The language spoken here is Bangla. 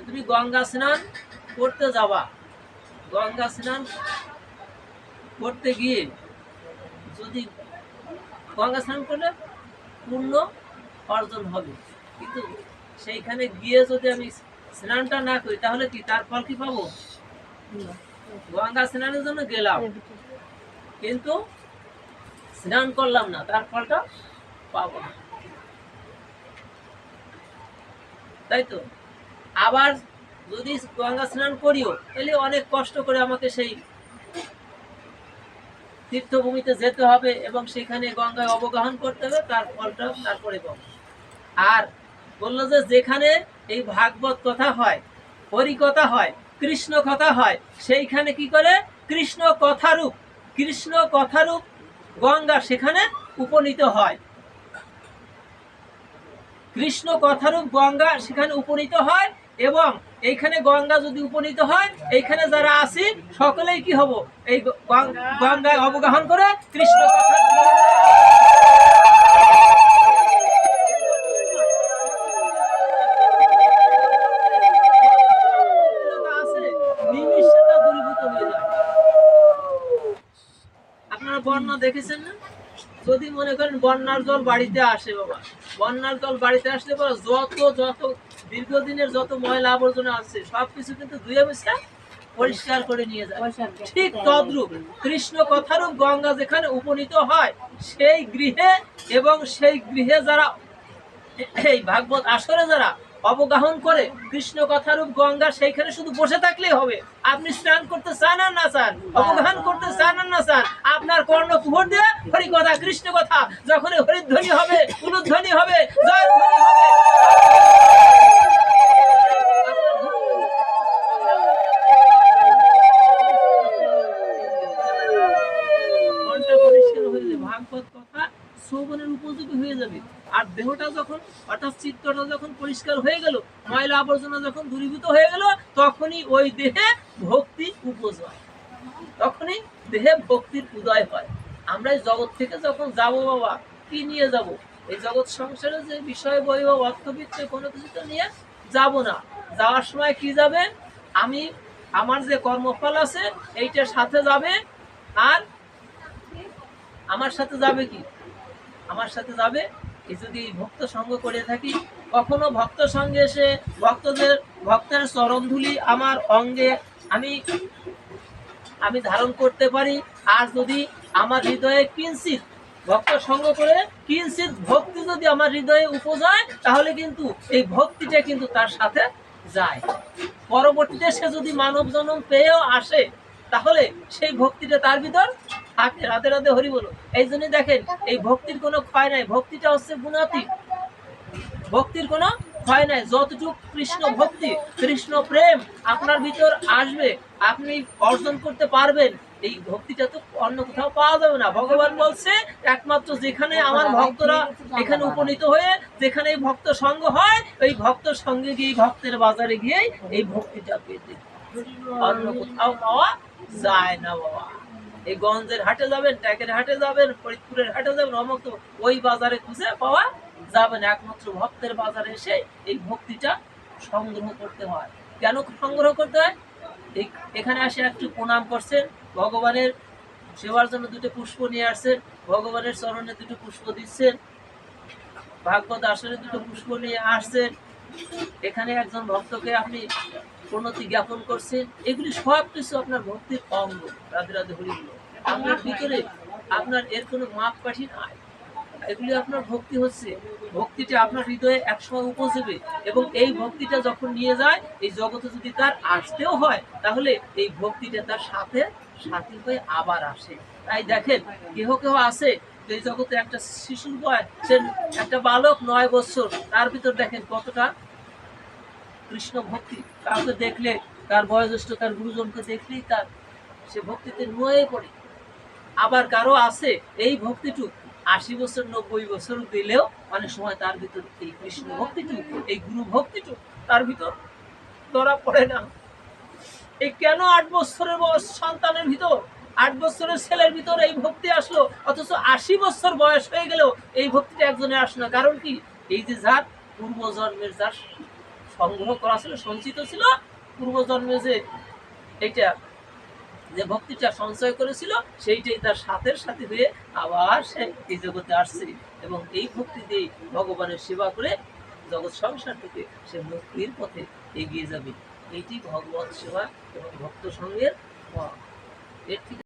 তুমি গঙ্গা স্নান করতে যাবা, গঙ্গা স্নান করতে গিয়ে যদি গঙ্গা স্নান করলে পূর্ণ অর্জন হবে, কিন্তু সেইখানে গিয়ে যদি আমি স্নানটা না করি তাহলে কি তার ফল কি পাবো? গঙ্গা স্নানের জন্য গেলাম কিন্তু স্নান করলাম না, তার ফলটা পাবো না, তাই তো? আবার যদি গঙ্গা স্নান করিও তাহলে অনেক কষ্ট করে আমাকে সেই তীর্থভূমিতে যেতে হবে এবং সেখানে গঙ্গায় অবগাহন করতে হবে, তার ফলটা তারপরে পাবো। আর বললো যে যেখানে এই ভাগবত কথা হয়, হরি কথা হয়, কৃষ্ণ কথা হয়, সেইখানে কি করে কৃষ্ণ কথারূপ গঙ্গা সেখানে উপনীত হয়, কৃষ্ণ কথারূপ গঙ্গা সেখানে উপনীত হয়। এবং এইখানে গঙ্গা যদি উপনীত হয়, এইখানে যারা আছি সকলেই কি হব? এই গঙ্গায় অবগাহন করে কৃষ্ণ কথা বন্যা দেখেছেন না? যদি মনে করেন বন্যার জল বাড়িতে আসে, বাবা বন্যার জল বাড়িতে আসলে বাবা যত দীর্ঘদিনের যত ময়লা আবর্জনা আছে সবকিছু কিন্তু ধুয়ে মুছে পরিষ্কার করে নিয়ে যায়। ঠিক তদ্রূপ কৃষ্ণ কথারূপ গঙ্গা যেখানে উপনীত হয় সেই গৃহে, এবং সেই গৃহে যারা এই ভাগবত আসরে যারা অবগাহন করে কৃষ্ণ কথারূপ গঙ্গা, সেইখানে শুধু বসে থাকলেই হবে। আপনি স্নান করতে চান আর না চান, অবগাহন করতে চান আর না চান, আপনার কর্ণ কুহর দিয়ে হরি কথা কৃষ্ণ কথা যখন হরিধ্বনি হবে, উলুধ্বনি হবে, জয়ধ্বনি হবে, ভাগবত কথা শ্রবণের উপযোগী হয়ে যাবে। আর দেহটা যখন অর্থাৎ চিত্তটা যখন পরিষ্কার হয়ে গেল, ময়লা আবর্জনা যখন দূরীভূত হয়ে গেল, তখনই ওই দেহে ভক্তি উপজয়, তখনই দেহে ভক্তির উদয় হয়। আমরা এই জগৎ থেকে যখন যাব বাবা, কি নিয়ে যাব? এই জগৎ সংসারে যে বিষয় বৈভব অর্থবিত্ত কোনো কিছু তো নিয়ে যাব না। যাওয়ার সময় কি যাবে? আমি আমার যে কর্মফল আছে এইটার সাথে যাবে। আর আমার সাথে যাবে কি? আমার সাথে যাবে এই যদি ভক্ত সঙ্গ করে থাকি, কখনো ভক্ত সঙ্গে এসে ভক্তের চরণধুলি আমার অঙ্গে আমি ধারণ করতে পারি। আর যদি আমার হৃদয়ে কিঞ্চিত ভক্ত সঙ্গ করে কিঞ্চিত ভক্তি যদি আমার হৃদয়ে উপজায়, তাহলে কিন্তু এই ভক্তিটা কিন্তু তার সাথে যায়। পরবর্তীতে সে যদি মানব জন্ম পেয়েও আসে, তাহলে সেই ভক্তিটা তার ভিতর থাকে। রাধে রাধে হরি বলো। এই জন্য দেখেন এই ভক্তির কোনো ক্ষয় নাই, ভক্তিটা হচ্ছে গুণাতীত, ভক্তির কোনো ক্ষয় নাই। যতটুকু কৃষ্ণ ভক্তি কৃষ্ণ প্রেম আপনার ভিতর আসবে, আপনি অর্জন করতে পারবেন, এই ভক্তিটা তো অন্য কোথাও পাওয়া যাবে না। ভগবান বলছে একমাত্র যেখানে আমার ভক্তরা এখানে উপনীত হয়ে যেখানে এই ভক্ত সঙ্গ হয়, ওই ভক্ত সঙ্গে গিয়ে ভক্তের বাজারে গিয়ে এই ভক্তিটা পেতে, অন্য কোথাও পাওয়া যায় না বাবা। এই গঞ্জের হাটে যাবেন, ট্যাগের হাটে যাবেন, ফরিদপুরের হাটে যাবেন, অমুক ওই বাজারে খুঁজে পাওয়া যাবে না। একমাত্র ভক্তের বাজারে এসে এই ভক্তিটা সংগ্রহ করতে হয়। কেন সংগ্রহ করতে হয়? এখানে আসে একটু প্রণাম করছেন, ভগবানের সেবার জন্য দুটো পুষ্প নিয়ে আসছেন, ভগবানের চরণে দুটো পুষ্প দিচ্ছেন, ভাগবত আসরে দুটো পুষ্প নিয়ে আসছেন, এখানে একজন ভক্তকে আপনি প্রণতি জ্ঞাপন করছেন। এগুলি সব কিছু আপনার ভক্তির অঙ্গ। রাধে রাধে হরি বল। আপনার ভিতরে আপনার এর কোনো মাপকাঠি নাই, এগুলি আপনার ভক্তি হচ্ছে। ভক্তিটা আপনার হৃদয়ে একসময় উপজীবে, এবং এই ভক্তিটা যখন নিয়ে যায় এই জগতে যদি তার আসতেও হয়, তাহলে এই ভক্তিটা তার সাথে সাথী হয়ে আবার আসে। তাই দেখেন কেহ আছে এই জগতে একটা শিশুর বয়স, সে একটা বালক 9 বছর, তার ভিতর দেখেন কতটা কৃষ্ণ ভক্তি। কাউকে দেখলে তার বয়োজ্যেষ্ঠ তার গুরুজনকে দেখলেই তার সে ভক্তিতে নুয়ে পড়ে। আবার কারো আছে এই ভক্তিটুক 80 বছর 90 বছর দিলেও অনেক সময় তার ভিতর এই কৃষ্ণ ভক্তিটুক, এই গুরু ভক্তিটুক তার ভিতর ধরা পড়ে না। এই কেন 8 বছরের সন্তানের ভিতর, 8 বছরের ছেলের ভিতর এই ভক্তি আসলো, অথচ 80 বছর বয়স হয়ে গেলেও এই ভক্তিটা একজনে আসলো না? কারণ কি? এই যে যার পূর্বজন্মের যার সংগ্রহ করা ছিল, সঞ্চিত ছিল, পূর্বজন্মে যে এটা যে ভক্তিটা সঞ্চয় করেছিল সেইটাই তার সাথের সাথে হয়ে আবার সে এই জগতে আসছে এবং এই ভক্তি দিয়ে ভগবানের সেবা করে জগৎ সংসার থেকে সে মুক্তির পথে এগিয়ে যাবে। এইটি ভগবত সেবা এবং ভক্ত সঙ্গের এর থেকে